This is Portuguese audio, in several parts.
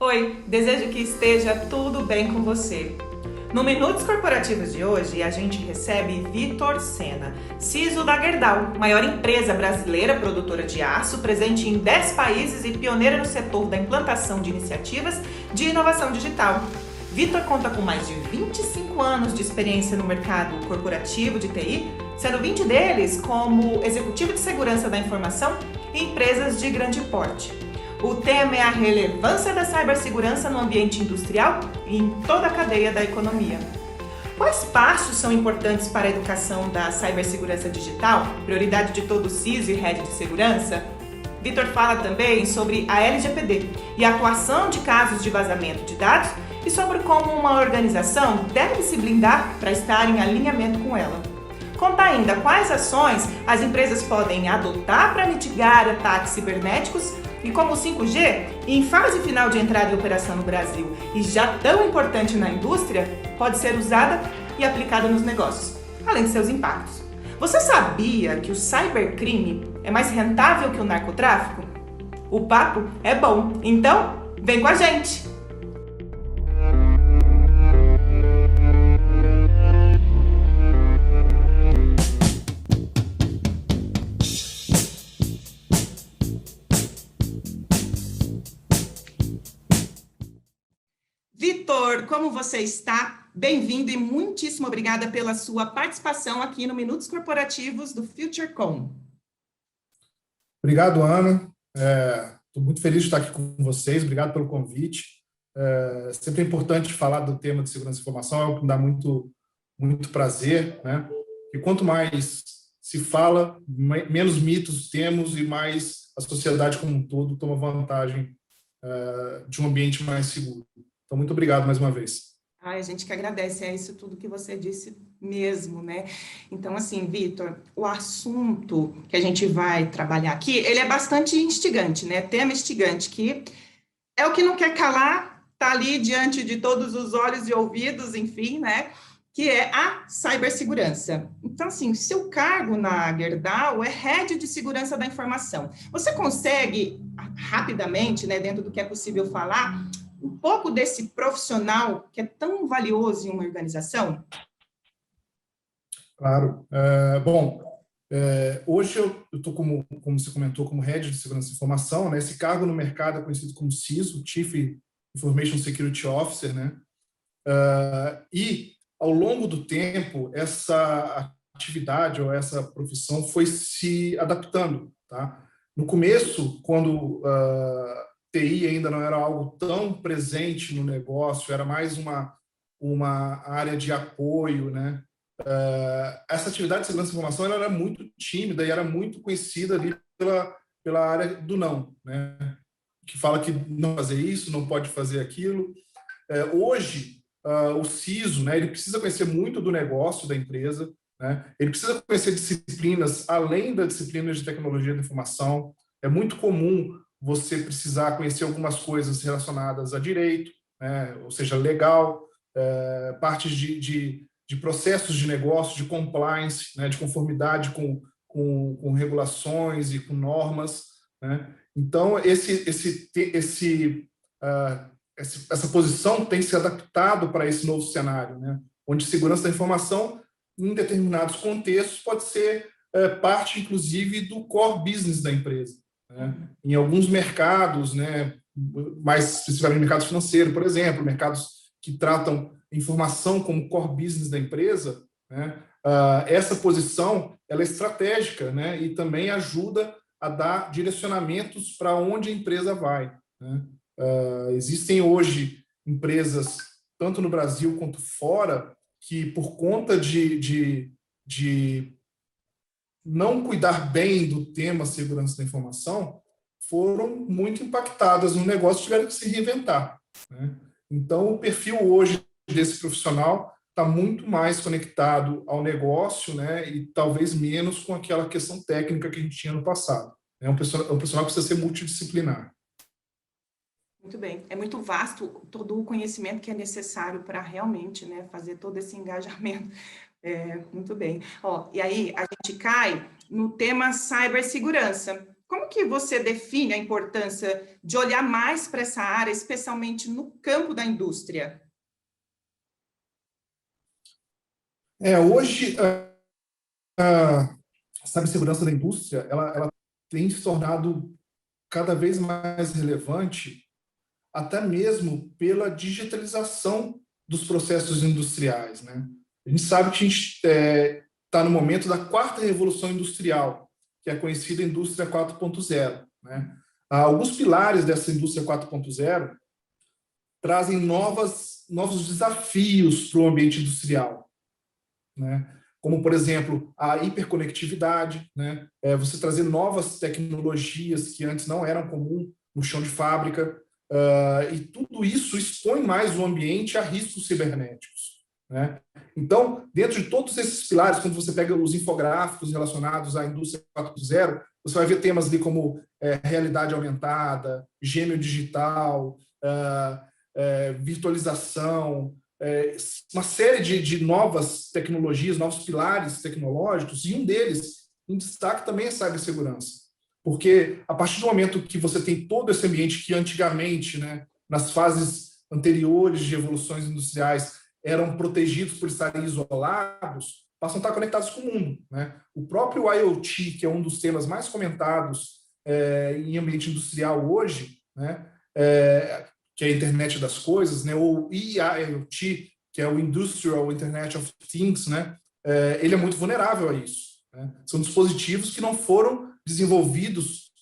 Oi, desejo que esteja tudo bem com você. No Minutos Corporativos de hoje, a gente recebe Vitor Sena, CISO da Gerdau, maior empresa brasileira produtora de aço, presente em 10 países e pioneira no setor da implantação de iniciativas de inovação digital. Vitor conta com mais de 25 anos de experiência no mercado corporativo de TI, sendo 20 deles como executivo de segurança da informação em empresas de grande porte. O tema é a relevância da cibersegurança no ambiente industrial e em toda a cadeia da economia. Quais passos são importantes para a educação da cibersegurança digital, prioridade de todo CISO e Head de Segurança? Vitor fala também sobre a LGPD e a atuação de casos de vazamento de dados e sobre como uma organização deve se blindar para estar em alinhamento com ela. Conta ainda quais ações as empresas podem adotar para mitigar ataques cibernéticos e como o 5G, em fase final de entrada em operação no Brasil e já tão importante na indústria, pode ser usada e aplicada nos negócios, além de seus impactos. Você sabia que o cybercrime é mais rentável que o narcotráfico? O papo é bom, então vem com a gente! Vitor, como você está? Bem-vindo e muitíssimo obrigada pela sua participação aqui no Minutos Corporativos do FutureCom. Obrigado, Ana. Estou muito feliz de estar aqui com vocês. Obrigado pelo convite. Sempre é importante falar do tema de segurança da informação, é algo que me dá muito prazer, né? E quanto mais se fala, menos mitos temos e mais a sociedade como um todo toma vantagem de um ambiente mais seguro. Então, muito obrigado mais uma vez. A gente que agradece, é isso tudo que você disse mesmo, né? Então, assim, Vitor, o assunto que a gente vai trabalhar aqui, ele é bastante instigante, né? Tema instigante, que é o que não quer calar, tá ali diante de todos os olhos e ouvidos, enfim, né? Que é a cibersegurança. Então, assim, seu cargo na Gerdau é Head de Segurança da Informação. Você consegue, rapidamente, né, dentro do que é possível falar, um pouco desse profissional que é tão valioso em uma organização? Claro. Hoje eu estou, como você comentou, como Head de Segurança da Informação, né? Esse cargo no mercado é conhecido como CISO, Chief Information Security Officer, né? E, ao longo do tempo, essa atividade ou essa profissão foi se adaptando, tá? No começo, quando TI ainda não era algo tão presente no negócio, era mais uma área de apoio, né? Essa atividade de segurança da informação ela era muito tímida e era muito conhecida ali pela área do não, né? Que fala que não fazer isso, não pode fazer aquilo. Hoje, o CISO, né, ele precisa conhecer muito do negócio da empresa, né? Ele precisa conhecer disciplinas além das disciplinas de tecnologia da informação. É muito comum você precisar conhecer algumas coisas relacionadas a direito, né? Ou seja, legal, partes de processos de negócio, de compliance, né? De conformidade com regulações e com normas, né? Então, essa posição tem se adaptado para esse novo cenário, né? Onde segurança da informação, em determinados contextos, pode ser parte, inclusive, do core business da empresa, né? Em alguns mercados, né, mais especificamente no mercado financeiro, por exemplo, mercados que tratam informação como core business da empresa, né, essa posição ela é estratégica, né, e também ajuda a dar direcionamentos para onde a empresa vai, né? Existem hoje empresas, tanto no Brasil quanto fora, que por conta de não cuidar bem do tema segurança da informação, foram muito impactadas no negócio e tiveram que se reinventar, né? Então, o perfil hoje desse profissional está muito mais conectado ao negócio, né, e talvez menos com aquela questão técnica que a gente tinha no passado. É um profissional que precisa ser multidisciplinar. Muito bem. É muito vasto todo o conhecimento que é necessário para realmente, né, fazer todo esse engajamento. Muito bem. E aí a gente cai no tema cibersegurança. Como que você define a importância de olhar mais para essa área, especialmente no campo da indústria? Hoje, a cibersegurança da indústria, ela tem se tornado cada vez mais relevante, até mesmo pela digitalização dos processos industriais, né? A gente sabe que a gente está no momento da quarta revolução industrial, que é a conhecida indústria 4.0, né? Alguns pilares dessa indústria 4.0 trazem novos desafios para o ambiente industrial, né? Como, por exemplo, a hiperconectividade, né? Você trazer novas tecnologias que antes não eram comum no chão de fábrica, e tudo isso expõe mais o ambiente a riscos cibernéticos, né? Então, dentro de todos esses pilares, quando você pega os infográficos relacionados à indústria 4.0, você vai ver temas ali como realidade aumentada, gêmeo digital, virtualização, uma série de novas tecnologias, novos pilares tecnológicos, e um deles, em destaque, também é cibersegurança. Porque a partir do momento que você tem todo esse ambiente que antigamente, né, nas fases anteriores de evoluções industriais, eram protegidos por estarem isolados, passam a estar conectados com o mundo, né? O próprio IoT, que é um dos temas mais comentados em ambiente industrial hoje, né, que é a internet das coisas, né, ou IIoT, que é o Industrial Internet of Things, né, ele é muito vulnerável a isso, né? São dispositivos que não foram desenvolvidos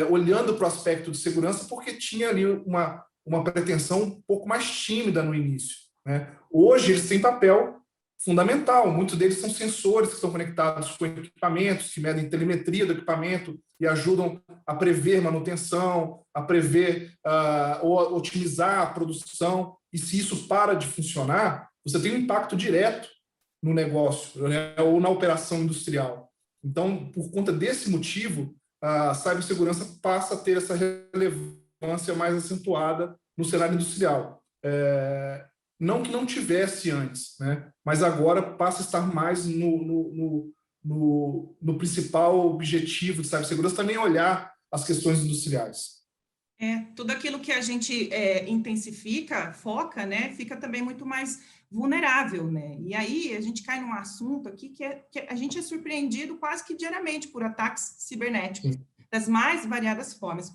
olhando para o aspecto de segurança, porque tinha ali uma pretensão um pouco mais tímida no início, né? Hoje eles têm papel fundamental, muitos deles são sensores que estão conectados com equipamentos, que medem telemetria do equipamento e ajudam a prever manutenção, a prever ou otimizar a produção, e se isso para de funcionar, você tem um impacto direto no negócio, né, ou na operação industrial. Então, por conta desse motivo, a cibersegurança passa a ter essa relevância mais acentuada no cenário industrial. Não que não tivesse antes, né? Mas agora passa a estar mais no principal objetivo de cibersegurança, também olhar as questões industriais. Tudo aquilo que a gente intensifica, foca, né, fica também muito mais vulnerável, né? E aí a gente cai num assunto aqui que a gente é surpreendido quase que diariamente por ataques cibernéticos, das mais variadas formas.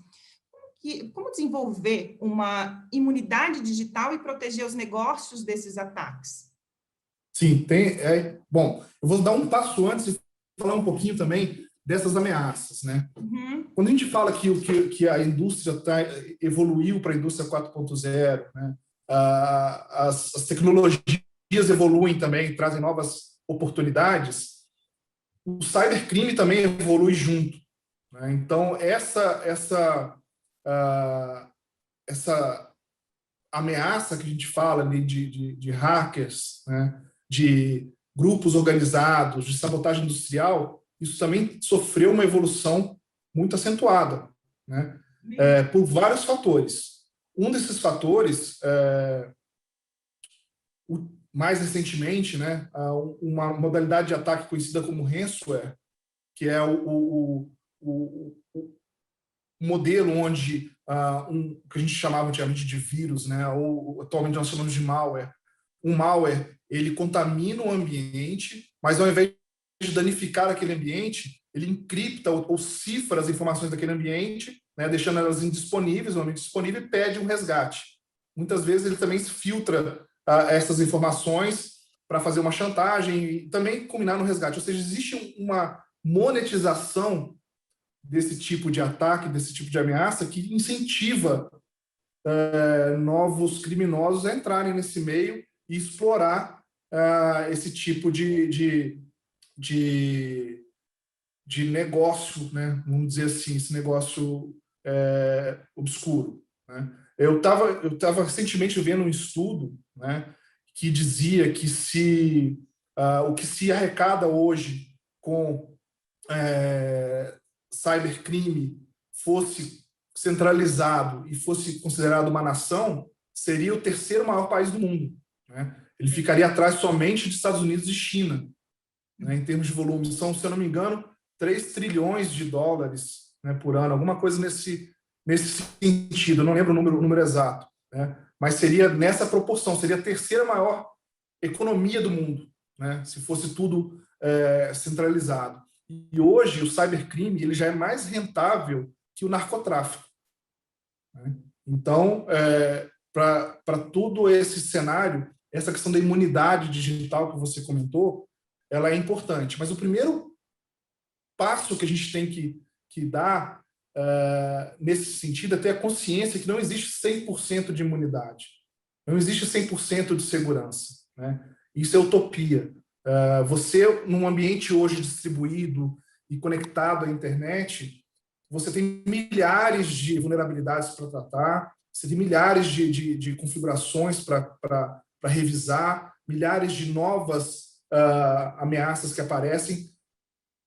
Como desenvolver uma imunidade digital e proteger os negócios desses ataques? Sim, bom, eu vou dar um passo antes e falar um pouquinho também dessas ameaças, né? Uhum. Quando a gente fala que a indústria evoluiu para a indústria 4.0, né? As tecnologias evoluem também, trazem novas oportunidades, o cybercrime também evolui junto, né? Então, essa ameaça que a gente fala ali de hackers, né, de grupos organizados, de sabotagem industrial, isso também sofreu uma evolução muito acentuada, né, por vários fatores. Um desses fatores, mais recentemente, né, uma modalidade de ataque conhecida como ransomware, que é o modelo onde que a gente chamava antigamente de vírus, né, ou atualmente nós chamamos de malware. Um malware, ele contamina o ambiente, mas ao invés de danificar aquele ambiente, ele encripta ou cifra as informações daquele ambiente, né, deixando elas indisponíveis, no ambiente disponível, e pede um resgate. Muitas vezes ele também filtra essas informações para fazer uma chantagem e também culminar no resgate. Ou seja, existe uma monetização desse tipo de ataque, desse tipo de ameaça, que incentiva novos criminosos a entrarem nesse meio e explorar esse tipo de negócio, né? Vamos dizer assim, esse negócio obscuro, né? Eu estava recentemente vendo um estudo, né, que dizia que o que se arrecada hoje com cybercrime fosse centralizado e fosse considerado uma nação, seria o terceiro maior país do mundo, né? Ele ficaria atrás somente de Estados Unidos e China, né, em termos de volume. São, se eu não me engano, 3 trilhões de dólares, né, por ano, alguma coisa nesse sentido. Eu não lembro o número exato, né, mas seria nessa proporção, seria a terceira maior economia do mundo, né, se fosse tudo centralizado. E hoje o cybercrime ele já é mais rentável que o narcotráfico, né? Então, para todo esse cenário, essa questão da imunidade digital que você comentou, ela é importante. Mas o primeiro passo que a gente tem que dar nesse sentido é ter a consciência que não existe 100% de imunidade. Não existe 100% de segurança, né? Isso é utopia. Você, num ambiente hoje distribuído e conectado à internet, você tem milhares de vulnerabilidades para tratar, você tem milhares de configurações para revisar, milhares de novas ameaças que aparecem.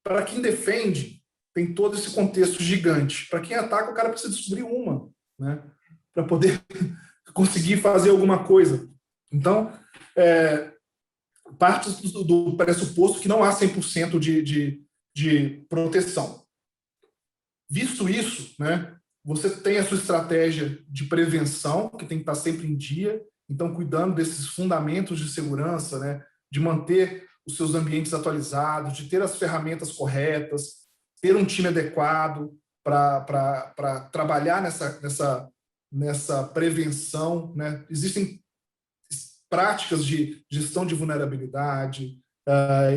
Para quem defende, tem todo esse contexto gigante. Para quem ataca, o cara precisa descobrir uma, né, para poder conseguir fazer alguma coisa. Então, parte do pressuposto que não há 100% de proteção. Visto isso, né, você tem a sua estratégia de prevenção, que tem que estar sempre em dia, então cuidando desses fundamentos de segurança, né, de manter os seus ambientes atualizados, de ter as ferramentas corretas, ter um time adequado para trabalhar nessa prevenção, né? Existem práticas de gestão de vulnerabilidade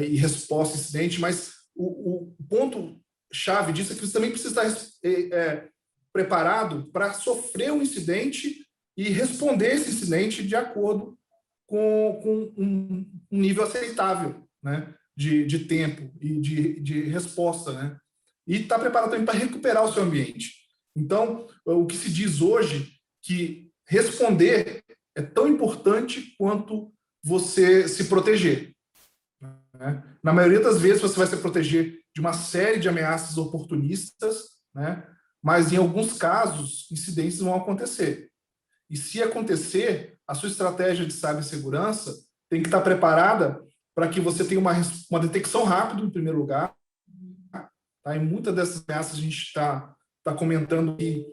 e resposta a incidente, mas o ponto-chave disso é que você também precisa estar preparado para sofrer um incidente e responder esse incidente de acordo com um nível aceitável, né, de tempo e de resposta, né? E estar preparado também para recuperar o seu ambiente. Então, o que se diz hoje que responder é tão importante quanto você se proteger, né? Na maioria das vezes você vai se proteger de uma série de ameaças oportunistas, né? Mas em alguns casos incidentes vão acontecer. E se acontecer, a sua estratégia de cibersegurança tem que estar preparada para que você tenha uma detecção rápida, em primeiro lugar. Tá? E muitas dessas ameaças a gente está comentando que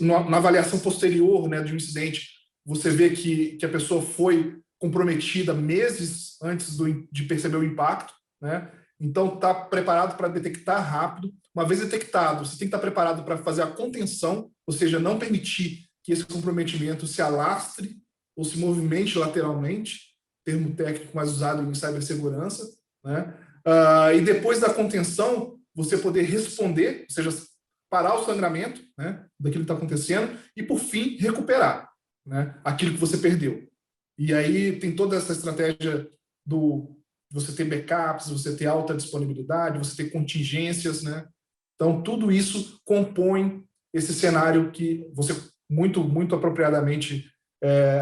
na avaliação posterior, né, de um incidente, você vê que a pessoa foi comprometida meses antes de perceber o impacto, né? Então, está preparado para detectar rápido. Uma vez detectado, você tem que estar preparado para fazer a contenção, ou seja, não permitir que esse comprometimento se alastre ou se movimente lateralmente, termo técnico mais usado em cibersegurança, né? E depois da contenção, você poder responder, ou seja, parar o sangramento, né, daquilo que está acontecendo e, por fim, recuperar, né, aquilo que você perdeu. E aí tem toda essa estratégia do você ter backups, você ter alta disponibilidade, você ter contingências, né? Então, tudo isso compõe esse cenário que você muito, muito apropriadamente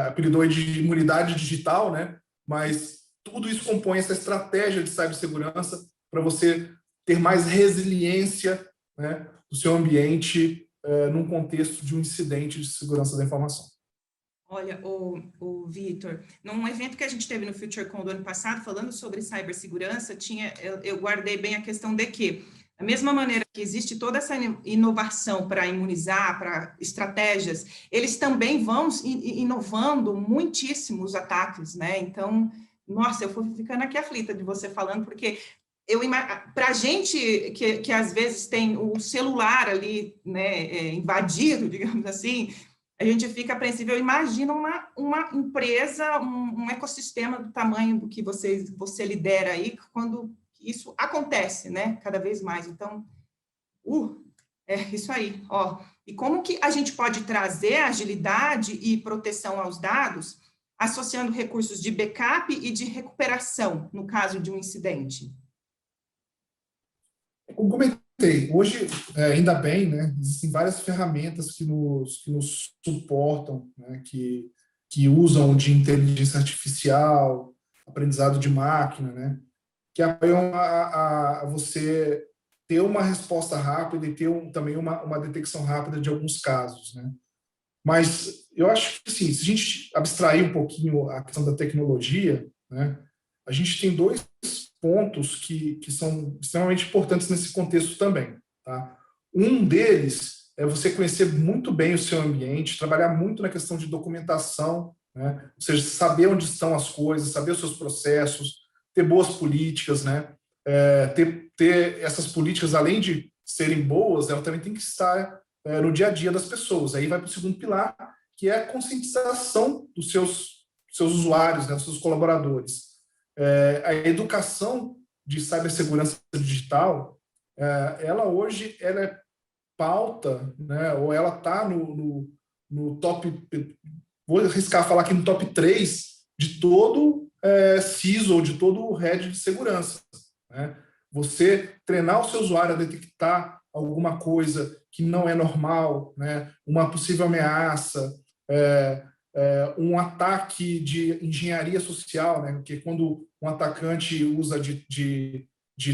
apelidou de imunidade digital, né? Mas tudo isso compõe essa estratégia de cibersegurança para você ter mais resiliência, né, do seu ambiente num contexto de um incidente de segurança da informação. Olha, o Vitor, num evento que a gente teve no FutureCon do ano passado, falando sobre cibersegurança, eu guardei bem a questão de que, da mesma maneira que existe toda essa inovação para imunizar, para estratégias, eles também vão inovando muitíssimo os ataques, né? Então, nossa, eu fui ficando aqui aflita de você falando, porque para a gente que às vezes tem o celular ali, né, invadido, digamos assim, a gente fica apreensível. Imagina uma empresa, um ecossistema do tamanho do que você lidera aí, quando isso acontece, né, cada vez mais. Então, é isso aí, ó. E como que a gente pode trazer agilidade e proteção aos dados, associando recursos de backup e de recuperação, no caso de um incidente? Como comentei, hoje, ainda bem, né, existem várias ferramentas que nos suportam, né, que usam de inteligência artificial, aprendizado de máquina, né, que apoiam a você ter uma resposta rápida e ter também uma detecção rápida de alguns casos, né. Mas eu acho que, assim, se a gente abstrair um pouquinho a questão da tecnologia, né, a gente tem dois pontos que são extremamente importantes nesse contexto também. tá? Um deles é você conhecer muito bem o seu ambiente, trabalhar muito na questão de documentação, né? Ou seja, saber onde estão as coisas, saber os seus processos, ter boas políticas, né? Ter essas políticas, além de serem boas, ela também tem que estar no dia a dia das pessoas. Aí vai para o segundo pilar, que é a conscientização dos seus usuários, né, dos seus colaboradores. A educação de cibersegurança digital, ela hoje ela é pauta, né, ou ela está no top, vou arriscar falar aqui no top 3 de todo CISO ou de todo head de segurança, né? Você treinar o seu usuário a detectar alguma coisa que não é normal, né? Uma possível ameaça, um ataque de engenharia social, né? Porque quando um atacante usa de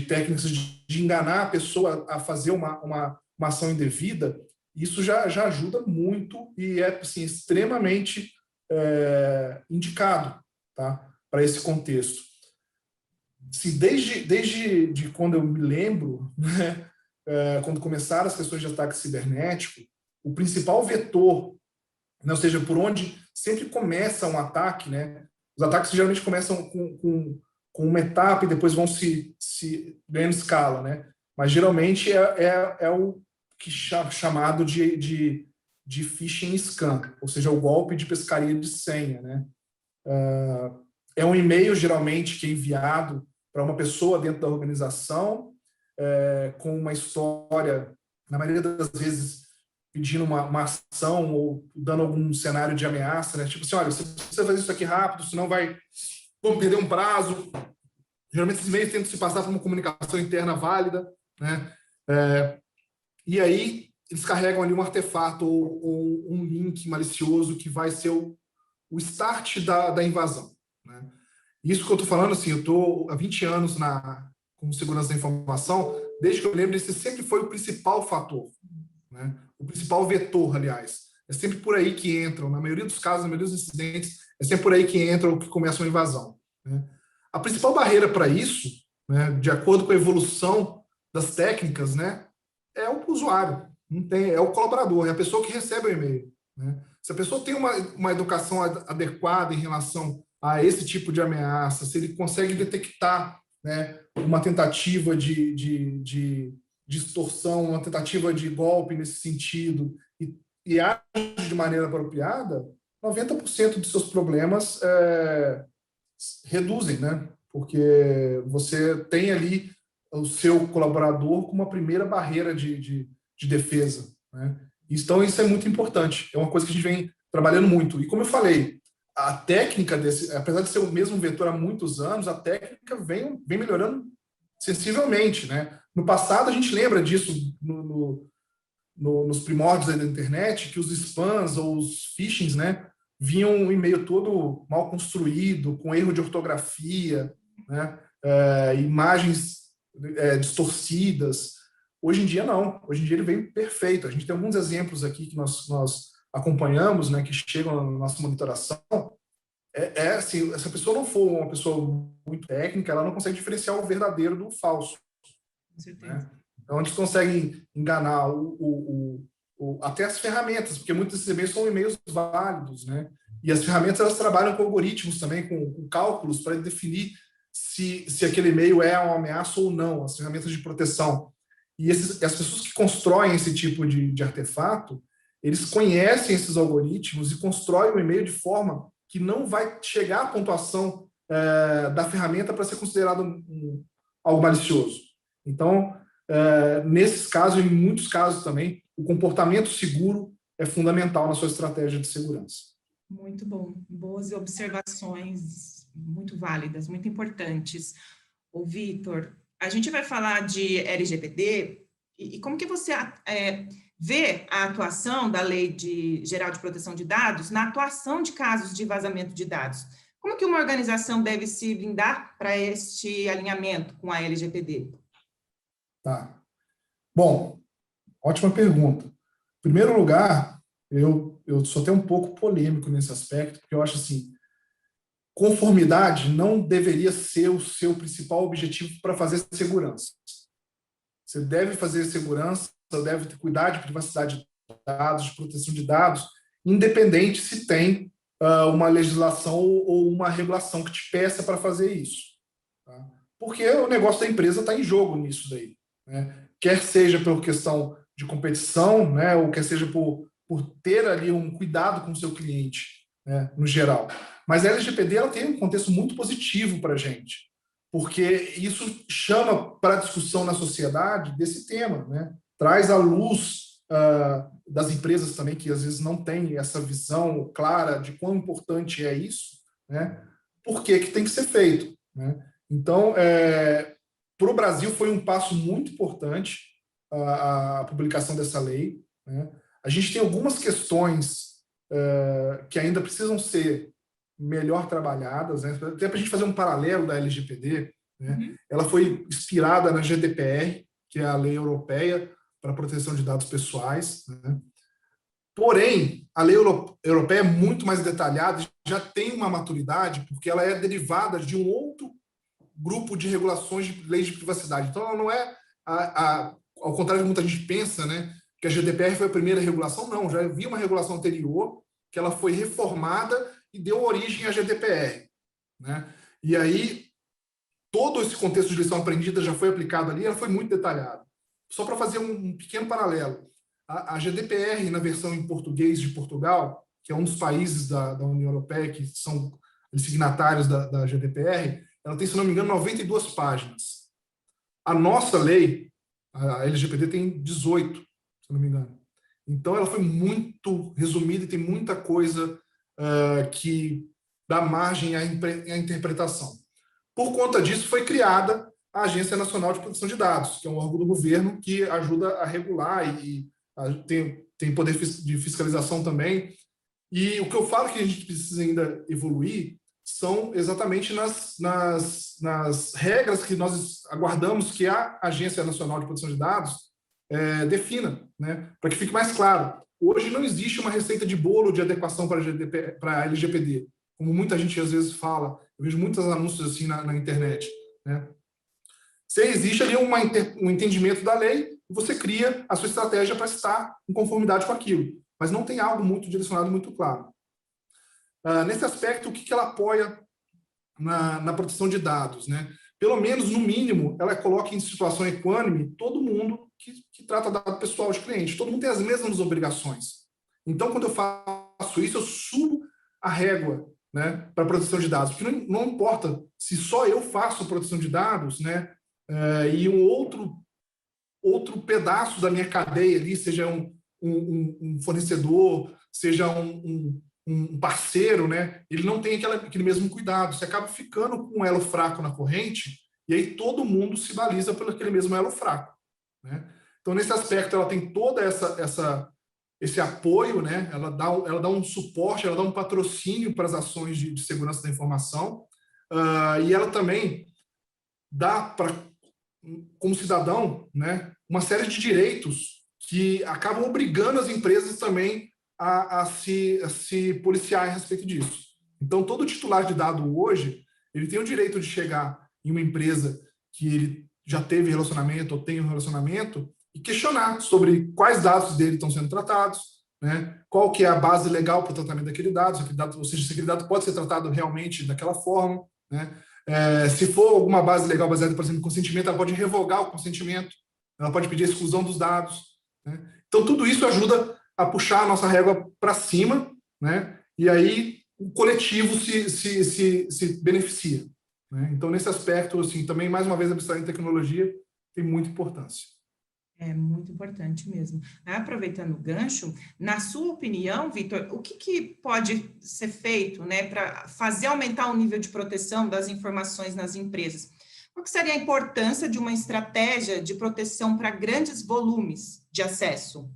técnicas de enganar a pessoa a fazer uma ação indevida, isso já ajuda muito e é assim, extremamente indicado, tá? Para esse contexto. Assim, desde quando eu me lembro, né, quando começaram as questões de ataque cibernético, o principal vetor, né, ou seja, por onde sempre começa um ataque, né, os ataques geralmente começam com uma etapa e depois vão se ganhando escala, né, mas geralmente é o que chamado de phishing scam, ou seja, o golpe de pescaria de senha, né. É um e-mail geralmente que é enviado para uma pessoa dentro da organização, com uma história, na maioria das vezes, pedindo uma ação ou dando algum cenário de ameaça, né? Tipo assim, olha, você precisa fazer isso aqui rápido, senão vamos perder um prazo. Geralmente esses e-mails tentam se passar por uma comunicação interna válida, né? E aí eles carregam ali um artefato ou um link malicioso que vai ser o start da invasão, né? Isso que eu estou falando, assim, eu estou há 20 anos como segurança da informação, desde que eu lembro, esse sempre foi o principal fator, né? O principal vetor, aliás. É sempre por aí que entram, na maioria dos casos, na maioria dos incidentes, é sempre por aí que entra ou que começa uma invasão, né? A principal barreira para isso, né, de acordo com a evolução das técnicas, né, é o usuário, não tem, é o colaborador, é a pessoa que recebe o e-mail, né? Se a pessoa tem uma educação adequada em relação a esse tipo de ameaça, se ele consegue detectar, né, uma tentativa de extorsão, uma tentativa de golpe nesse sentido, e age de maneira apropriada, 90% dos seus problemas reduzem, né? Porque você tem ali o seu colaborador como uma primeira barreira de defesa, né? Então, isso é muito importante. É uma coisa que a gente vem trabalhando muito. E como eu falei, a técnica apesar de ser o mesmo vetor há muitos anos, a técnica vem melhorando sensivelmente, né? No passado, a gente lembra disso nos primórdios da internet, que os spams ou os phishings, né, vinham um e-mail todo mal construído, com erro de ortografia, né? Imagens distorcidas. Hoje em dia, não. Hoje em dia, ele veio perfeito. A gente tem alguns exemplos aqui que nós acompanhamos, né, que chegam na nossa monitoração. Assim, se essa pessoa não for uma pessoa muito técnica, ela não consegue diferenciar o verdadeiro do falso. Com certeza. Né? Então, eles conseguem enganar até as ferramentas, porque muitos desses e-mails são e-mails válidos, né? E as ferramentas, elas trabalham com algoritmos também, com cálculos para definir se aquele e-mail é uma ameaça ou não, as ferramentas de proteção. E as pessoas que constroem esse tipo de artefato, eles conhecem esses algoritmos e constroem o e-mail de forma que não vai chegar à pontuação da ferramenta para ser considerado algo malicioso. Então, nesses casos, e em muitos casos também, o comportamento seguro é fundamental na sua estratégia de segurança. Muito bom. Boas observações, muito válidas, muito importantes. Ô, Vitor, a gente vai falar de LGPD e como que você vê a atuação da Lei Geral de Proteção de Dados na atuação de casos de vazamento de dados? Como que uma organização deve se blindar para este alinhamento com a LGPD? Tá. Bom, ótima pergunta. Em primeiro lugar, eu sou até um pouco polêmico nesse aspecto, porque eu acho assim, conformidade não deveria ser o seu principal objetivo para fazer segurança. você deve fazer segurança, deve cuidar de privacidade de dados, de proteção de dados, independente se tem uma legislação ou uma regulação que te peça para fazer isso. Tá? Porque o negócio da empresa está em jogo nisso daí. Né? Quer seja por questão de competição, né? Ou quer seja por ter ali um cuidado com o seu cliente, né? No geral. Mas a LGPD ela tem um contexto muito positivo para a gente, porque isso chama para a discussão na sociedade desse tema, né? Traz à luz das empresas também, que às vezes não têm essa visão clara de quão importante é isso, né? Por que tem que ser feito, né? Então, para o Brasil foi um passo muito importante a publicação dessa lei, né? A gente tem algumas questões que ainda precisam ser melhor trabalhadas, né? Até para a gente fazer um paralelo da LGPD, né? Ela foi inspirada na GDPR, que é a lei europeia para a proteção de dados pessoais, né? Porém, a lei europeia é muito mais detalhada, já tem uma maturidade, porque ela é derivada de um outro grupo de regulações de leis de privacidade. Então, ela não é, ao contrário de muita gente pensa, né, que a GDPR foi a primeira regulação. Não, já havia uma regulação anterior, que ela foi reformada e deu origem à GDPR. Né? E aí, todo esse contexto de lição aprendida já foi aplicado ali, ela foi muito detalhada. Só para fazer um pequeno paralelo, a GDPR, na versão em português de Portugal, que é um dos países da União Europeia que são signatários da GDPR, ela tem, se não me engano, 92 páginas. A nossa lei, a LGPD, tem 18, se não me engano. Então, ela foi muito resumida e tem muita coisa que dá margem à interpretação. Por conta disso, foi criada a Agência Nacional de Proteção de Dados, que é um órgão do governo que ajuda a regular e tem poder de fiscalização também. E o que eu falo que a gente precisa ainda evoluir são exatamente nas regras que nós aguardamos que a Agência Nacional de Proteção de Dados defina, né? Para que fique mais claro. Hoje não existe uma receita de bolo de adequação para a LGPD, como muita gente às vezes fala. Eu vejo muitos anúncios assim na internet, né? Se existe ali um entendimento da lei, você cria a sua estratégia para estar em conformidade com aquilo. Mas não tem algo muito direcionado, muito claro. Nesse aspecto, o que ela apoia na proteção de dados, né? Pelo menos, no mínimo, ela coloca em situação equânime todo mundo que trata dado pessoal de cliente. Todo mundo tem as mesmas obrigações. Então, quando eu faço isso, eu subo a régua, né, para a proteção de dados. Porque não importa se só eu faço proteção de dados, né, e um outro pedaço da minha cadeia ali, seja um fornecedor, seja um parceiro, né, ele não tem aquele mesmo cuidado. Você acaba ficando com um elo fraco na corrente e aí todo mundo se baliza por aquele mesmo elo fraco. Né? Então, nesse aspecto, ela tem toda esse apoio, né? Ela dá um suporte, ela dá um patrocínio para as ações de segurança da informação, e ela também dá como cidadão, né, uma série de direitos que acabam obrigando as empresas também a se policiar a respeito disso. Então, todo titular de dado hoje, ele tem o direito de chegar em uma empresa que ele já teve relacionamento ou tem um relacionamento e questionar sobre quais dados dele estão sendo tratados, né? Qual que é a base legal para o tratamento daquele dado, ou seja, se aquele dado pode ser tratado realmente daquela forma, né? Se for alguma base legal baseada, por exemplo, em consentimento, ela pode revogar o consentimento, ela pode pedir a exclusão dos dados, né? Então, tudo isso ajuda a puxar a nossa régua para cima, né? E aí o coletivo se beneficia. Né? Então, nesse aspecto, assim, também, mais uma vez, abstrair em tecnologia tem muita importância. É muito importante mesmo. Aproveitando o gancho, na sua opinião, Vitor, o que pode ser feito, né, para fazer aumentar o nível de proteção das informações nas empresas? Qual que seria a importância de uma estratégia de proteção para grandes volumes de acesso?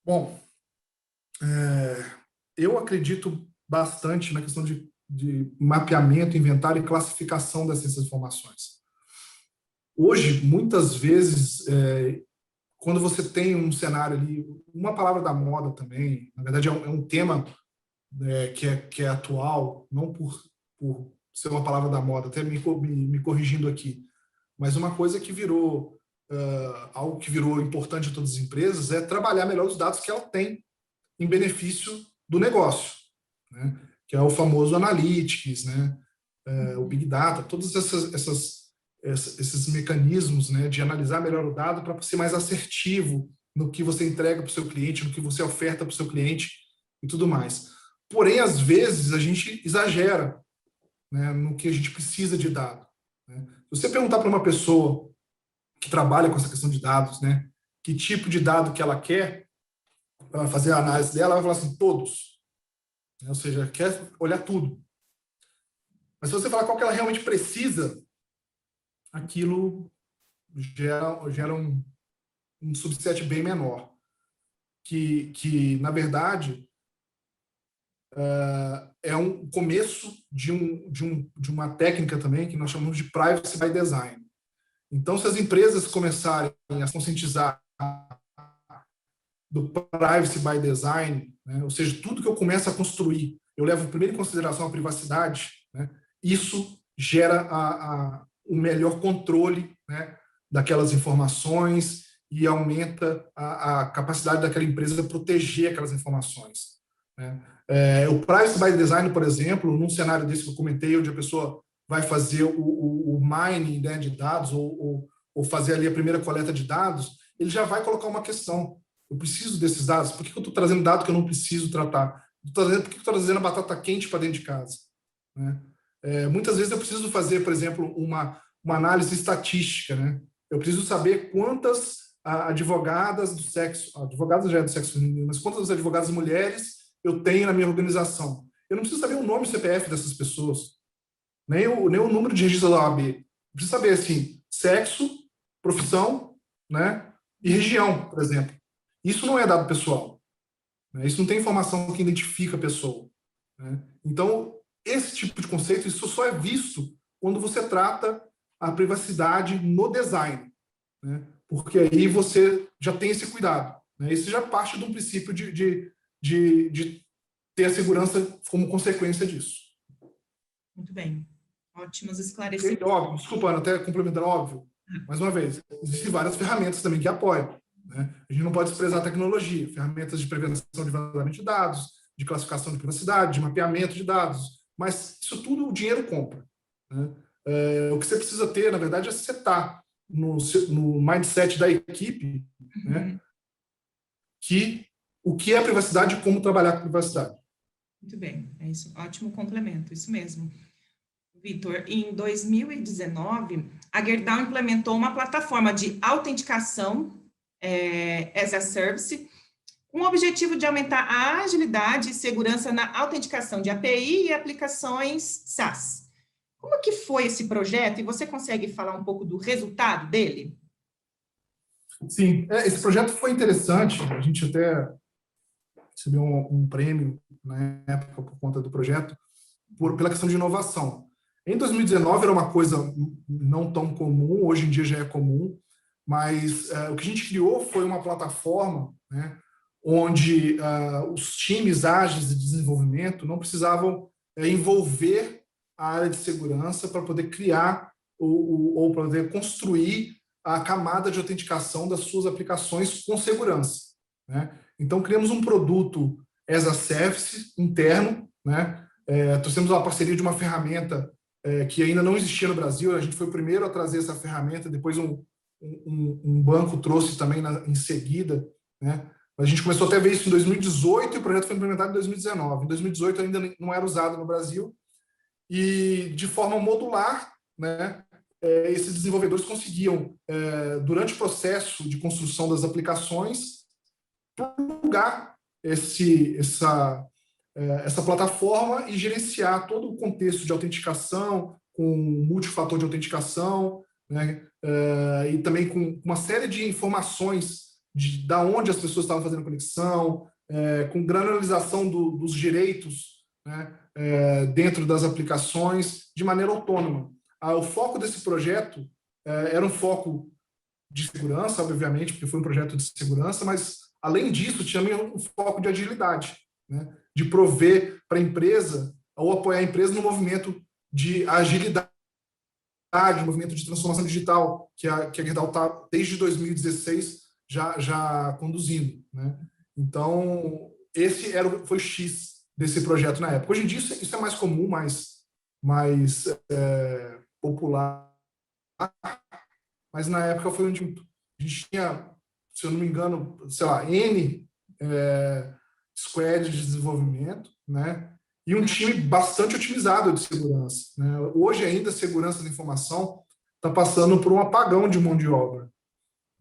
Bom, eu acredito bastante na questão de mapeamento, inventário e classificação dessas informações. Hoje, muitas vezes, quando você tem um cenário ali, uma palavra da moda também, na verdade é um tema que é atual, não por ser uma palavra da moda, até me corrigindo aqui, Mas uma coisa que virou, algo que virou importante em todas as empresas é trabalhar melhor os dados que ela tem em benefício do negócio, né? Que é o famoso Analytics, né? O Big Data, todos esses mecanismos, né, de analisar melhor o dado para ser mais assertivo no que você entrega para o seu cliente, no que você oferta para o seu cliente e tudo mais. Porém, às vezes, a gente exagera, né, no que a gente precisa de dado, né? Se você perguntar para uma pessoa que trabalha com essa questão de dados, né, que tipo de dado que ela quer para fazer a análise dela, ela vai falar assim, todos. Ou seja, quer olhar tudo. Mas se você falar qual que ela realmente precisa, aquilo gera um subset bem menor. Que na verdade, é um começo de uma técnica também que nós chamamos de privacy by design. Então, se as empresas começarem a conscientizar do privacy by design, né, ou seja, tudo que eu começo a construir, eu levo primeiro em consideração a privacidade, né, isso gera o melhor controle, né, daquelas informações e aumenta a capacidade daquela empresa de proteger aquelas informações, né. O privacy by design, por exemplo, num cenário desse que eu comentei, onde a pessoa vai fazer o mining, né, de dados ou fazer ali a primeira coleta de dados, ele já vai colocar uma questão. Eu preciso desses dados. Por que eu estou trazendo dado que eu não preciso tratar? Por que eu estou trazendo a batata quente para dentro de casa? Né? Muitas vezes eu preciso fazer, por exemplo, uma análise estatística. Né? Eu preciso saber quantas advogadas do sexo, advogadas já é do sexo feminino, mas quantas advogadas mulheres eu tenho na minha organização. Eu não preciso saber o nome e o CPF dessas pessoas, nem o número de registro da OAB. Eu preciso saber assim, sexo, profissão, né? E região, por exemplo. Isso não é dado pessoal, né? Isso não tem informação que identifica a pessoa, né? Então, esse tipo de conceito, isso só é visto quando você trata a privacidade no design, né? Porque aí você já tem esse cuidado, né? Isso já parte de um princípio de ter a segurança como consequência disso. Muito bem. Ótimos esclarecimentos. Óbvio, desculpa, Ana, até complementando, óbvio. Mais uma vez, existem várias ferramentas também que apoiam, né? A gente não pode desprezar a tecnologia, ferramentas de prevenção de vazamento de dados, de classificação de privacidade, de mapeamento de dados, mas isso tudo o dinheiro compra, né? O que você precisa ter, na verdade, é setar no mindset da equipe, né, o que é privacidade e como trabalhar com privacidade. Muito bem, é isso, ótimo complemento, isso mesmo. Vitor, em 2019, a Gerdau implementou uma plataforma de autenticação as a service, com o objetivo de aumentar a agilidade e segurança na autenticação de API e aplicações SaaS. Como que foi esse projeto? E você consegue falar um pouco do resultado dele? Sim, esse projeto foi interessante, a gente até recebeu um prêmio na época por conta do projeto, pela questão de inovação. Em 2019 era uma coisa não tão comum, hoje em dia já é comum, mas o que a gente criou foi uma plataforma, né, onde os times ágeis de desenvolvimento não precisavam envolver a área de segurança para poder criar ou para poder construir a camada de autenticação das suas aplicações com segurança, né? Então, criamos um produto as a service interno, né? Trouxemos uma parceria de uma ferramenta que ainda não existia no Brasil. A gente foi o primeiro a trazer essa ferramenta, depois um banco trouxe também em seguida, né? A gente começou até a ver isso em 2018 e o projeto foi implementado em 2019. Em 2018 ainda não era usado no Brasil e de forma modular, né? Esses desenvolvedores conseguiam, durante o processo de construção das aplicações, plugar essa plataforma e gerenciar todo o contexto de autenticação, com multifator de autenticação, né? E também com uma série de informações da onde as pessoas estavam fazendo conexão, com granularização dos direitos, né, dentro das aplicações, de maneira autônoma. O foco desse projeto era um foco de segurança, obviamente, porque foi um projeto de segurança, mas, além disso, tinha um foco de agilidade, né, de prover para a empresa, ou apoiar a empresa no movimento de agilidade movimento de transformação digital que a Gerdau está, desde 2016, já conduzindo, né? Então, esse foi o X desse projeto na época. Hoje em dia, isso é mais comum, mais popular, mas na época foi onde a gente tinha, se eu não me engano, sei lá, N squads de desenvolvimento, né? E um time bastante otimizado de segurança, né? Hoje ainda a segurança da informação está passando por um apagão de mão de obra,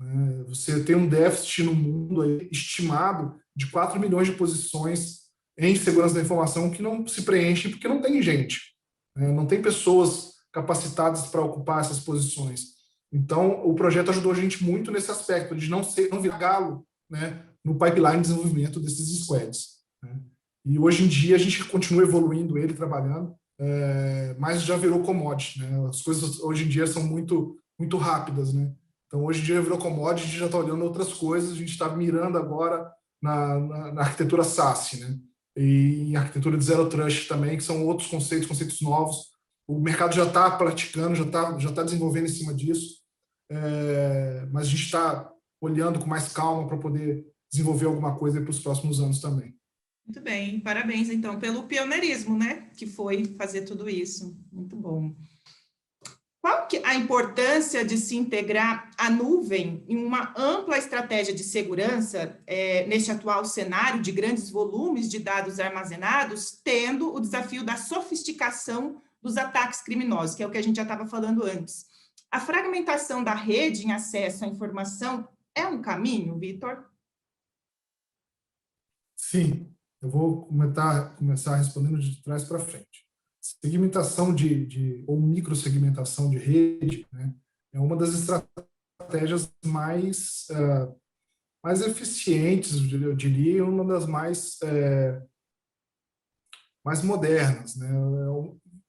né? Você tem um déficit no mundo aí, estimado de 4 milhões de posições em segurança da informação que não se preenchem porque não tem gente, né? Não tem pessoas capacitadas para ocupar essas posições. Então, o projeto ajudou a gente muito nesse aspecto, de não virar galo, né, no pipeline de desenvolvimento desses squads, né? E hoje em dia a gente continua evoluindo ele, trabalhando, mas já virou commodity, né? As coisas hoje em dia são muito, muito rápidas, né? Então, hoje em dia virou commodity, a gente já está olhando outras coisas, a gente está mirando agora na arquitetura SASE, né? E em arquitetura de Zero Trust também, que são outros conceitos novos. O mercado já está praticando, já tá desenvolvendo em cima disso, mas a gente está olhando com mais calma para poder desenvolver alguma coisa para os próximos anos também. Muito bem, parabéns, então, pelo pioneirismo, né, que foi fazer tudo isso. Muito bom. Qual que é a importância de se integrar a nuvem em uma ampla estratégia de segurança neste atual cenário de grandes volumes de dados armazenados, tendo o desafio da sofisticação dos ataques criminosos, que é o que a gente já estava falando antes? A fragmentação da rede em acesso à informação é um caminho, Vitor? Sim, eu vou começar respondendo de trás para frente. Segmentação ou microsegmentação de rede, né, é uma das estratégias mais eficientes, eu diria, uma das mais modernas, né?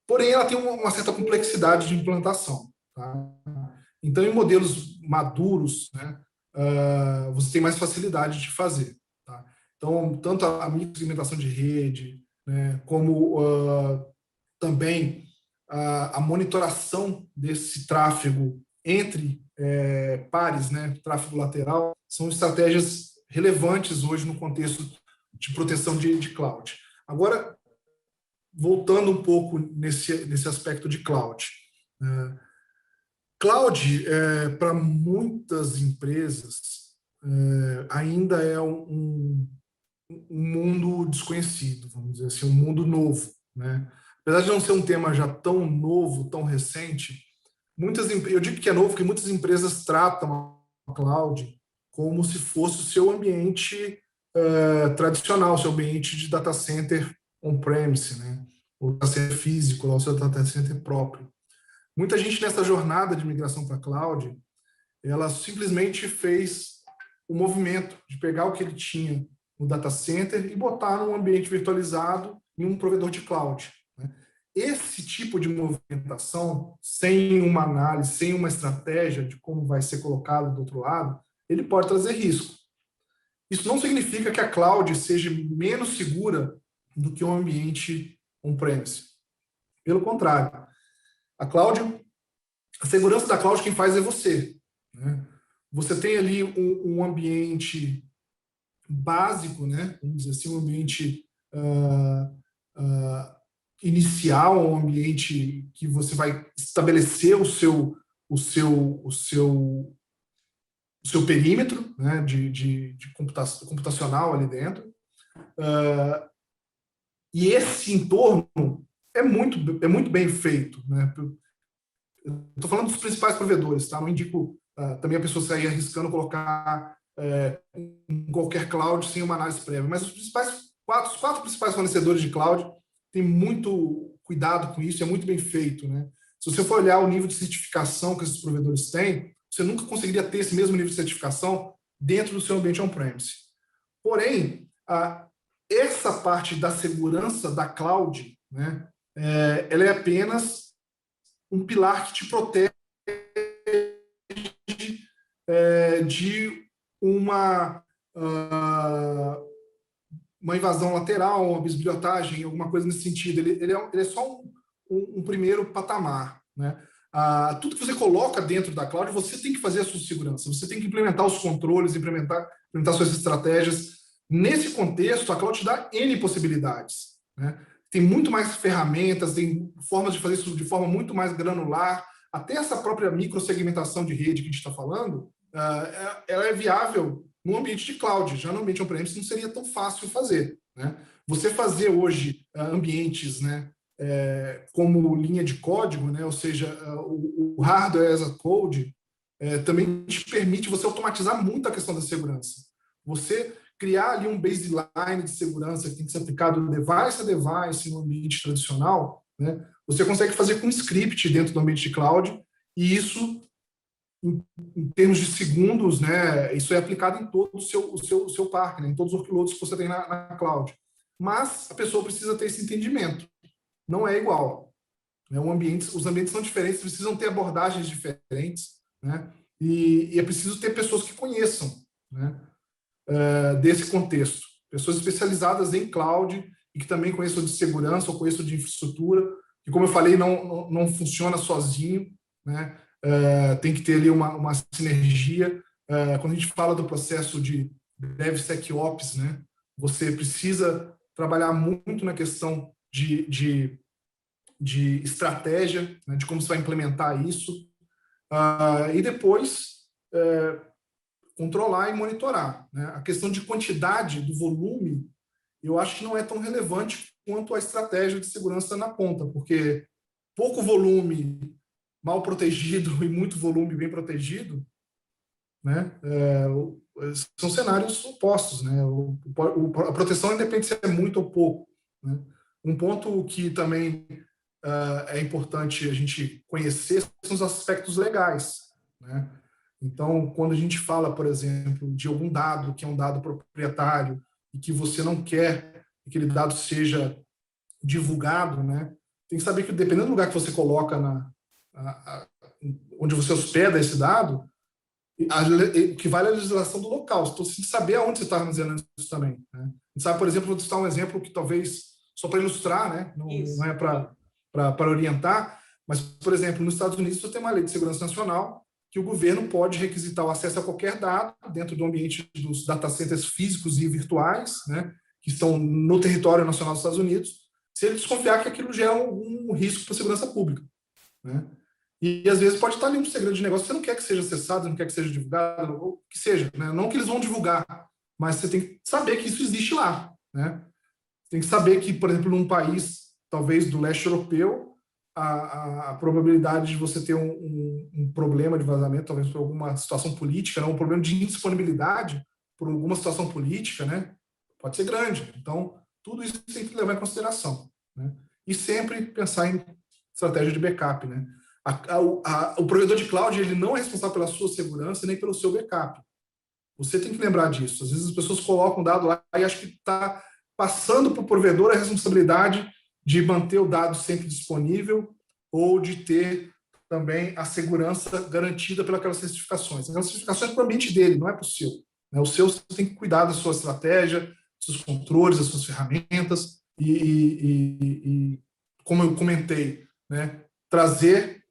Porém, ela tem uma certa complexidade de implantação, tá? Então, em modelos maduros, né, você tem mais facilidade de fazer, tá? Então, tanto a microsegmentação de rede, né, como também a monitoração desse tráfego entre pares, né, tráfego lateral, são estratégias relevantes hoje no contexto de proteção de cloud. Agora, voltando um pouco nesse aspecto de cloud. Cloud, para muitas empresas, ainda é um mundo desconhecido, vamos dizer assim, um mundo novo, né? Apesar de não ser um tema já tão novo, tão recente, eu digo que é novo porque muitas empresas tratam a cloud como se fosse o seu ambiente tradicional, seu ambiente de data center on-premise, né? O data center físico, o seu data center próprio. Muita gente nessa jornada de migração para a cloud, ela simplesmente fez o movimento de pegar o que ele tinha no data center e botar num ambiente virtualizado em um provedor de cloud, né? Esse tipo de movimentação, sem uma análise, sem uma estratégia de como vai ser colocado do outro lado, ele pode trazer risco. Isso não significa que a cloud seja menos segura do que um ambiente on-premise. Pelo contrário, a segurança da cloud quem faz é você, né? Você tem ali um ambiente básico, né? Vamos dizer assim, um ambiente inicial, um ambiente que você vai estabelecer o seu perímetro, né, de computacional ali dentro. E esse entorno é muito bem feito, né? Estou falando dos principais provedores, tá? Não indico também a pessoa sair arriscando colocar em qualquer cloud sem uma análise prévia, mas os quatro principais fornecedores de cloud têm muito cuidado com isso, é muito bem feito, né? Se você for olhar o nível de certificação que esses provedores têm, você nunca conseguiria ter esse mesmo nível de certificação dentro do seu ambiente on-premise. Porém, essa parte da segurança da cloud, né, ela é apenas um pilar que te protege de uma invasão lateral, uma bisbilhotagem, alguma coisa nesse sentido. Ele é só um primeiro patamar, né? tudo que você coloca dentro da cloud, você tem que fazer a sua segurança, você tem que implementar os controles, implementar suas estratégias. Nesse contexto, a cloud te dá N possibilidades, né? Tem muito mais ferramentas, tem formas de fazer isso de forma muito mais granular, até essa própria microsegmentação de rede que a gente está falando, ela é viável no ambiente de cloud. Já no ambiente on-premise não seria tão fácil fazer, né? Você fazer hoje ambientes, né, como linha de código, né, ou seja, o hardware as a code, também te permite você automatizar muito a questão da segurança. Você criar ali um baseline de segurança que tem que ser aplicado device a device no ambiente tradicional, né, você consegue fazer com um script dentro do ambiente de cloud, e isso, em termos de segundos, né, isso é aplicado em todo o seu parque, né, em todos os workloads que você tem na cloud. Mas a pessoa precisa ter esse entendimento. Não é igual. Né? Os ambientes são diferentes, precisam ter abordagens diferentes, né? E é preciso ter pessoas que conheçam, né, desse contexto. Pessoas especializadas em cloud e que também conheçam de segurança ou conheçam de infraestrutura, que, como eu falei, não funciona sozinho, né? Tem que ter ali uma sinergia. Quando a gente fala do processo de DevSecOps, né, você precisa trabalhar muito na questão de estratégia, né, de como você vai implementar isso, e depois controlar e monitorar. Né? A questão de quantidade, do volume, eu acho que não é tão relevante quanto a estratégia de segurança na ponta, porque pouco volume mal protegido e muito volume bem protegido, né, são cenários opostos. Né? A proteção independe se é muito ou pouco. Né? Um ponto que também é importante a gente conhecer são os aspectos legais. Né? Então, quando a gente fala, por exemplo, de algum dado que é um dado proprietário e que você não quer que aquele dado seja divulgado, né, tem que saber que, dependendo do lugar que você coloca onde você hospeda esse dado, que vale a legislação do local. Então, você tem que saber aonde você está armazenando isso também. Né? A gente sabe, por exemplo, vou citar um exemplo que talvez, só para ilustrar, né, não é para orientar, mas, por exemplo, nos Estados Unidos você tem uma lei de segurança nacional que o governo pode requisitar o acesso a qualquer dado dentro do ambiente dos data centers físicos e virtuais, né, que estão no território nacional dos Estados Unidos, se ele desconfiar que aquilo gera um risco para a segurança pública. Né? E às vezes pode estar ali um segredo de negócio, você não quer que seja acessado, não quer que seja divulgado, ou que seja, né? Não que eles vão divulgar, mas você tem que saber que isso existe lá. Né? Tem que saber que, por exemplo, num país, talvez do leste europeu, a probabilidade de você ter um problema de vazamento, talvez por alguma situação política, um problema de indisponibilidade por alguma situação política, né, pode ser grande. Então, tudo isso tem que levar em consideração. Né? E sempre pensar em estratégia de backup. Né? O provedor de cloud ele não é responsável pela sua segurança nem pelo seu backup. Você tem que lembrar disso. Às vezes as pessoas colocam o dado lá e acham que está passando para o provedor a responsabilidade de manter o dado sempre disponível ou de ter também a segurança garantida pelas certificações. As certificações para o ambiente dele, não é para o seu. O seu você tem que cuidar da sua estratégia, dos seus controles, das suas ferramentas e como eu comentei, né, trazer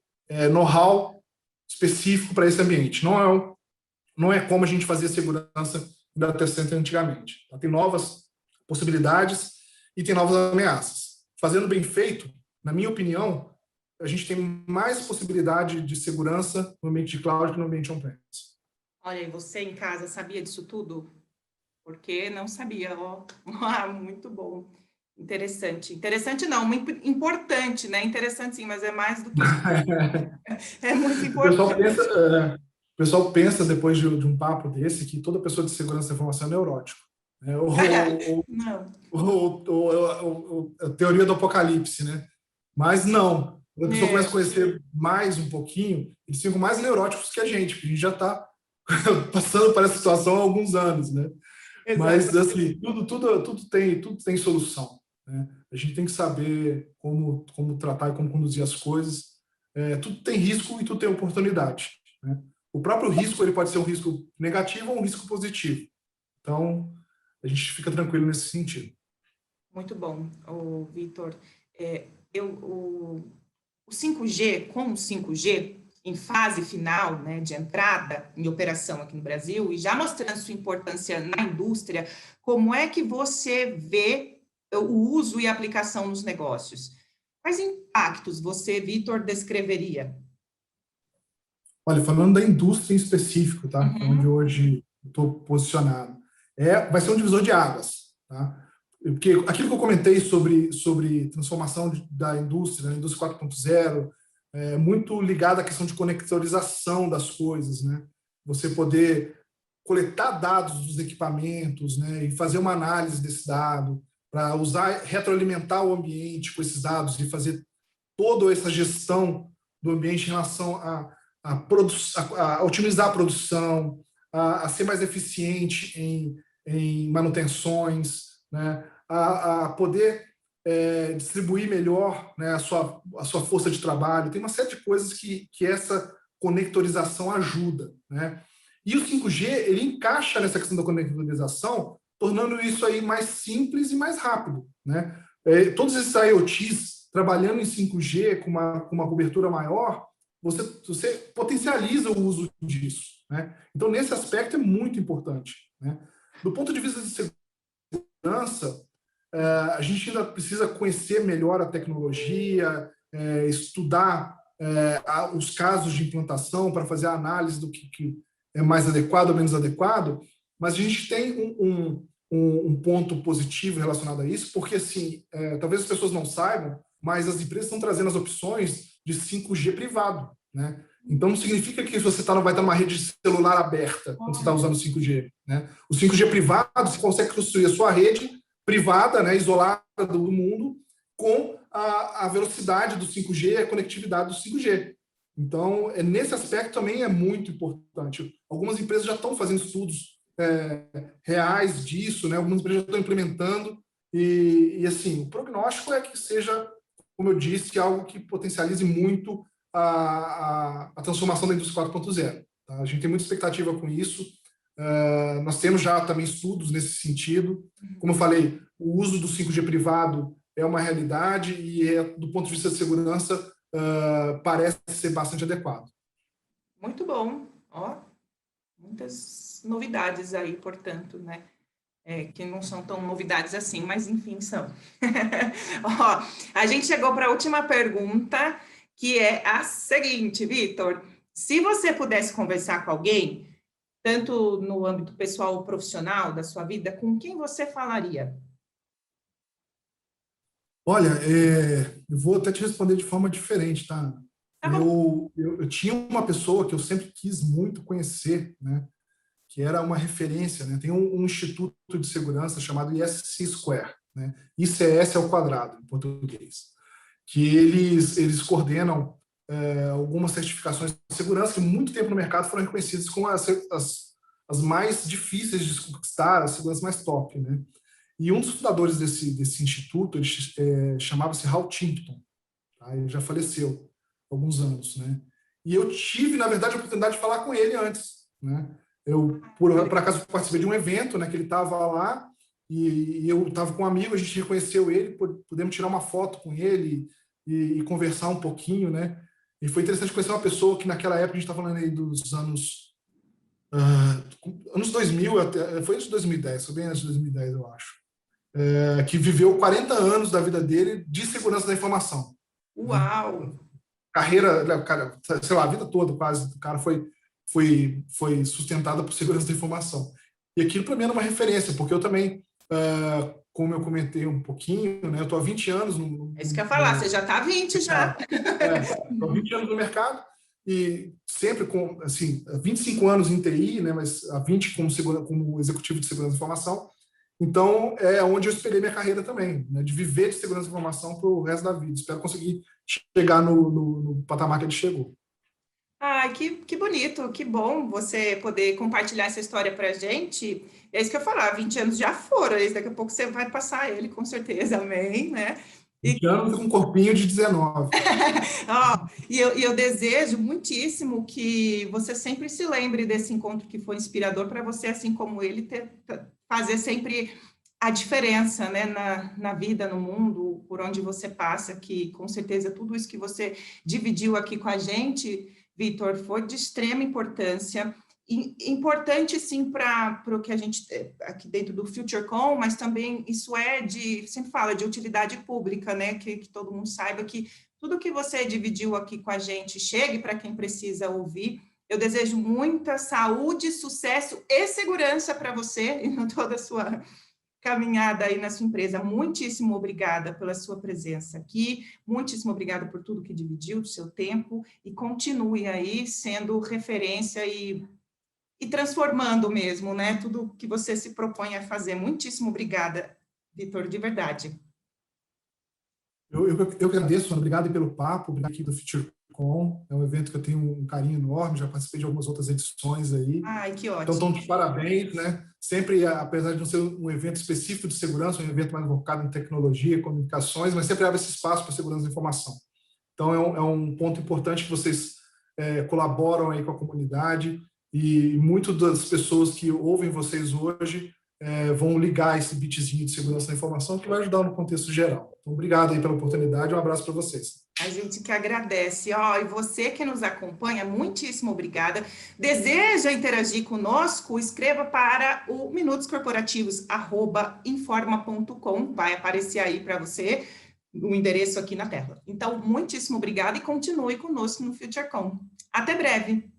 know-how específico para esse ambiente. Não é como a gente fazia segurança em data center antigamente. Tem novas possibilidades e tem novas ameaças. Fazendo bem feito, na minha opinião, a gente tem mais possibilidade de segurança no ambiente de cloud que no ambiente on-premise. Olha, e você em casa sabia disso tudo? Porque não sabia, ó. Muito bom. Interessante. Interessante não, muito importante, né? Interessante sim, mas é mais do que isso. É muito importante. O pessoal pensa depois de um papo desse que toda pessoa de segurança da informação é neurótico. Né? A teoria do apocalipse, né? Mas não. Quando a pessoa começa a conhecer mais um pouquinho, eles ficam mais neuróticos que a gente, porque a gente já está passando por essa situação há alguns anos, né? Mas assim, tudo tem solução. Né? A gente tem que saber como tratar e como conduzir as coisas. Tudo tem risco e tudo tem oportunidade. Né? O próprio risco ele pode ser um risco negativo ou um risco positivo. Então, a gente fica tranquilo nesse sentido. Muito bom, Vitor. O 5G, com o 5G, em fase final, né, de entrada em operação aqui no Brasil, e já mostrando sua importância na indústria, como é que você vê o uso e aplicação nos negócios? Quais impactos você, Vitor, descreveria? Olha, falando da indústria em específico, tá? Onde hoje estou posicionado, vai ser um divisor de águas, tá? Porque aquilo que eu comentei sobre transformação da indústria, né, indústria 4.0, é muito ligado à questão de conectorização das coisas, né? Você poder coletar dados dos equipamentos, né, e fazer uma análise desse dado para usar, retroalimentar o ambiente com esses dados e fazer toda essa gestão do ambiente em relação a otimizar a produção, a ser mais eficiente em manutenções, né, a poder distribuir melhor, né, a sua força de trabalho. Tem uma série de coisas que essa conectorização ajuda, né? E o 5G, ele encaixa nessa questão da conectorização, tornando isso aí mais simples e mais rápido, né? Todos esses IoTs trabalhando em 5G com uma cobertura maior, você potencializa o uso disso, né? Então, nesse aspecto, é muito importante, né? Do ponto de vista de segurança, a gente ainda precisa conhecer melhor a tecnologia, estudar os casos de implantação para fazer a análise do que é mais adequado ou menos adequado, mas a gente tem um ponto positivo relacionado a isso, porque, assim, talvez as pessoas não saibam, mas as empresas estão trazendo as opções de 5G privado, né? Então, não significa que você vai estar numa rede celular aberta quando você está usando 5G, né? O 5G privado, você consegue construir a sua rede privada, né, isolada do mundo, com a velocidade do 5G e a conectividade do 5G. Então, nesse aspecto também é muito importante. Algumas empresas já estão fazendo estudos reais disso, né? Algumas empresas já estão implementando e assim, o prognóstico é que seja, como eu disse, algo que potencialize muito a transformação da indústria 4.0. Tá? A gente tem muita expectativa com isso. Nós temos já também estudos nesse sentido. Como eu falei, o uso do 5G privado é uma realidade e, do ponto de vista de segurança, parece ser bastante adequado. Muito bom. Ó, muitas novidades aí, portanto, né? Que não são tão novidades assim, mas enfim, são. Ó, a gente chegou para a última pergunta, que é a seguinte, Vitor. Se você pudesse conversar com alguém, tanto no âmbito pessoal ou profissional da sua vida, com quem você falaria? Olha, eu vou até te responder de forma diferente, tá? Tá bom. Eu tinha uma pessoa que eu sempre quis muito conhecer, né? Que era uma referência, né? Tem um instituto de segurança chamado ISC Square, né? ICS ao quadrado, em português, que eles coordenam algumas certificações de segurança que, muito tempo no mercado, foram reconhecidas como as mais difíceis de conquistar, as seguranças mais top, né? E um dos fundadores desse instituto, ele chamava-se Hal Timpton, tá? Ele já faleceu há alguns anos, né? E eu tive, na verdade, a oportunidade de falar com ele antes, né? Eu, por acaso, participei de um evento, né, que ele estava lá, e eu estava com um amigo, a gente reconheceu ele, pudemos tirar uma foto com ele e conversar um pouquinho, né? E foi interessante conhecer uma pessoa que, naquela época, a gente está falando aí dos anos 2000, foi antes de 2010, foi bem antes de 2010, eu acho, que viveu 40 anos da vida dele de segurança da informação. Uau! Né? Carreira, cara, sei lá, a vida toda quase, o cara foi sustentada por segurança da informação. E aquilo, para mim, era uma referência, porque eu também, como eu comentei um pouquinho, né, eu estou há 20 anos É isso que eu ia falar, você já está há 20 já. Estou há 20 anos no mercado e sempre com, assim, 25 anos em TI, né, mas há 20 como executivo de segurança da informação. Então, é onde eu espelhei minha carreira também, né, de viver de segurança da informação para o resto da vida. Espero conseguir chegar no patamar que ele chegou. Ah, que bonito, que bom você poder compartilhar essa história para a gente. É isso que eu ia falar, 20 anos já foram, daqui a pouco você vai passar ele, com certeza, amém, né? 20 anos com um corpinho de 19. E eu desejo muitíssimo que você sempre se lembre desse encontro que foi inspirador para você, assim como ele, fazer sempre a diferença, né, na vida, no mundo, por onde você passa, que com certeza tudo isso que você dividiu aqui com a gente, Vitor, foi de extrema importância. Importante, sim, para o que a gente, aqui dentro do FutureCon, mas também isso sempre fala de utilidade pública, né, que todo mundo saiba que tudo que você dividiu aqui com a gente chegue para quem precisa ouvir. Eu desejo muita saúde, sucesso e segurança para você e toda a sua caminhada aí na sua empresa. Muitíssimo obrigada pela sua presença aqui, muitíssimo obrigada por tudo que dividiu do seu tempo e continue aí sendo referência e transformando mesmo, né, tudo que você se propõe a fazer. Muitíssimo obrigada, Vitor, de verdade. Eu que agradeço, Ana, obrigado pelo papo, obrigado aqui do FutureCon, é um evento que eu tenho um carinho enorme, já participei de algumas outras edições aí. Ai, que Então, ótimo. estão de parabéns, né? Sempre, apesar de não ser um evento específico de segurança, um evento mais focado em tecnologia, comunicações, mas sempre abre esse espaço para segurança da informação. Então, é um ponto importante que vocês colaboram aí com a comunidade e muitas das pessoas que ouvem vocês hoje vão ligar esse bitzinho de segurança da informação que vai ajudar no contexto geral. Então, obrigado aí pela oportunidade, um abraço para vocês. A gente que agradece. E você que nos acompanha, muitíssimo obrigada. Deseja interagir conosco? Escreva para o minutoscorporativos@informa.com. Vai aparecer aí para você o endereço aqui na tela. Então, muitíssimo obrigada e continue conosco no FutureCon. Até breve!